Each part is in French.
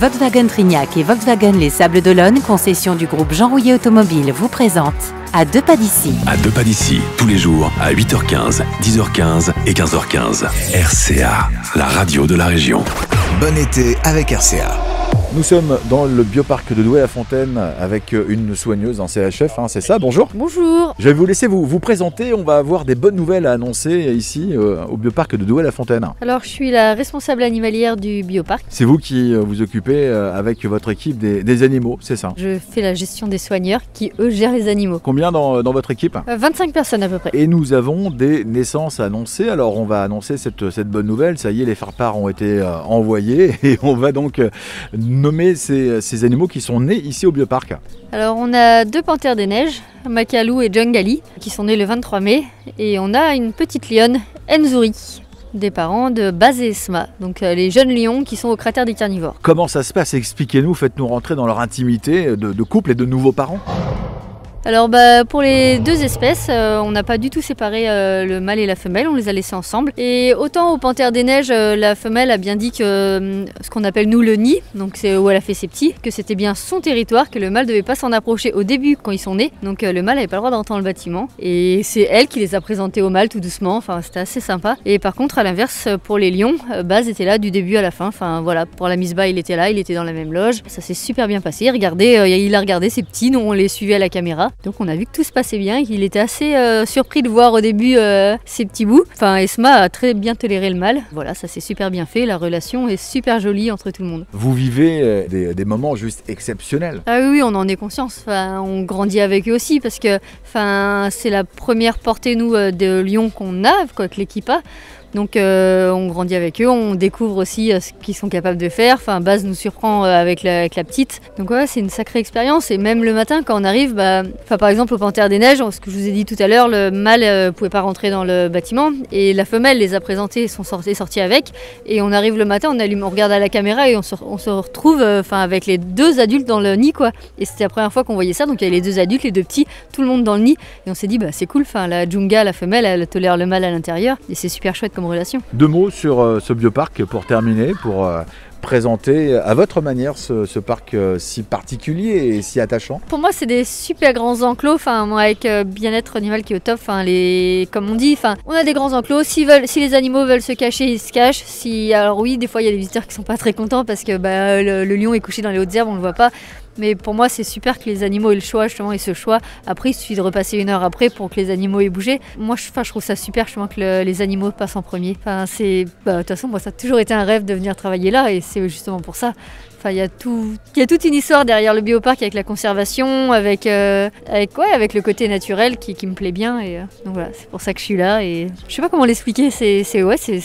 Volkswagen Trignac et Volkswagen Les Sables d'Olonne, concession du groupe Jean Rouillet Automobile, vous présente À deux pas d'ici. À deux pas d'ici, tous les jours à 8h15, 10h15 et 15h15. RCA, la radio de la région. Bon été avec RCA. Nous sommes dans le bioparc de Douai-la-Fontaine avec une soigneuse en CHF, c'est ça, bonjour. Bonjour. Je vais vous laisser vous présenter, on va avoir des bonnes nouvelles à annoncer ici au bioparc de Douai-la-Fontaine. Alors je suis la responsable animalière du bioparc. C'est vous qui vous occupez avec votre équipe des animaux, c'est ça? Je fais la gestion des soigneurs qui eux gèrent les animaux. Combien dans votre équipe? 25 personnes à peu près. Et nous avons des naissances à annoncer, alors on va annoncer cette bonne nouvelle, ça y est les faire-part ont été envoyés et on va donc nommer ces animaux qui sont nés ici au bioparc. Alors on a 2 panthères des neiges, Macalou et Jungali, qui sont nés le 23 mai. Et on a une petite lionne, Enzuri, des parents de Baz et Esma, donc les jeunes lions qui sont au cratère des carnivores. Comment ça se passe? Expliquez-nous, faites-nous rentrer dans leur intimité de couple et de nouveaux parents. Alors pour les 2 espèces, on n'a pas du tout séparé le mâle et la femelle, on les a laissés ensemble. Et autant aux panthères des neiges, la femelle a bien dit que ce qu'on appelle nous le nid, donc c'est où elle a fait ses petits, que c'était bien son territoire, que le mâle ne devait pas s'en approcher au début quand ils sont nés. Donc le mâle n'avait pas le droit d'entrer dans le bâtiment. Et c'est elle qui les a présentés au mâle tout doucement, enfin c'était assez sympa. Et par contre à l'inverse, pour les lions, Baz était là du début à la fin. Enfin voilà, pour la mise bas il était là, il était dans la même loge. Ça s'est super bien passé, il a regardé ses petits, nous on les suivait à la caméra. Donc on a vu que tout se passait bien, il était assez surpris de voir au début ces petits bouts. Enfin Esma a très bien toléré le mâle. Voilà, ça s'est super bien fait, la relation est super jolie entre tout le monde. Vous vivez des moments juste exceptionnels. Ah oui, on en est conscience. Enfin, on grandit avec eux aussi parce que c'est la première portée nous de lions qu'on a, quoi, que l'équipe a. Donc on grandit avec eux, on découvre aussi ce qu'ils sont capables de faire. Enfin, Baz nous surprend avec la petite. Donc ouais, c'est une sacrée expérience. Et même le matin, quand on arrive, par exemple au Panthère des Neiges, ce que je vous ai dit tout à l'heure, le mâle pouvait pas rentrer dans le bâtiment et la femelle les a présentés, sont sortis avec. Et on arrive le matin, on regarde à la caméra et on se retrouve avec les 2 adultes dans le nid, quoi. Et c'était la première fois qu'on voyait ça. Donc il y avait les 2 adultes, les 2 petits, tout le monde dans le nid. Et on s'est dit c'est cool. La Junga, la femelle, elle tolère le mâle à l'intérieur et c'est super chouette comme relation. 2 mots sur ce bioparc pour terminer, pour présenter à votre manière ce parc si particulier et si attachant. Pour moi c'est des super grands enclos, avec bien-être animal qui est au top, comme on dit, on a des grands enclos, si les animaux veulent se cacher, ils se cachent. Alors oui, des fois il y a des visiteurs qui sont pas très contents parce que le lion est couché dans les hautes herbes, on le voit pas. Mais pour moi, c'est super que les animaux aient le choix, justement, et ce choix. Après, il suffit de repasser 1 heure après pour que les animaux aient bougé. Moi, je trouve ça super, justement, que les animaux passent en premier. De toute façon, moi, ça a toujours été un rêve de venir travailler là, et c'est justement pour ça. Il y a toute une histoire derrière le bioparc avec la conservation, avec le côté naturel qui me plaît bien. Et donc voilà, c'est pour ça que je suis là. Et je sais pas comment l'expliquer. C'est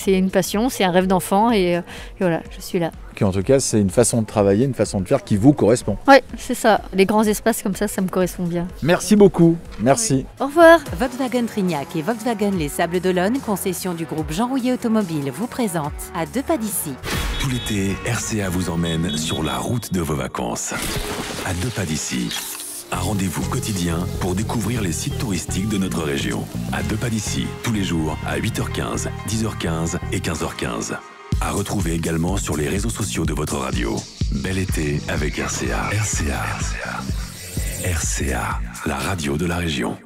une passion, c'est un rêve d'enfant, et voilà, je suis là. En tout cas, c'est une façon de travailler, une façon de faire qui vous correspond. Oui, c'est ça. Les grands espaces comme ça me correspond bien. Merci beaucoup. Merci. Oui. Au revoir. Volkswagen Trignac et Volkswagen Les Sables d'Olonne, concession du groupe Jean Rouillet Automobile, vous présente À deux pas d'ici. Tout l'été, RCA vous emmène sur la route de vos vacances. À deux pas d'ici. Un rendez-vous quotidien pour découvrir les sites touristiques de notre région. À deux pas d'ici, tous les jours à 8h15, 10h15 et 15h15. À retrouver également sur les réseaux sociaux de votre radio. Bel été avec RCA. RCA, la radio de la région.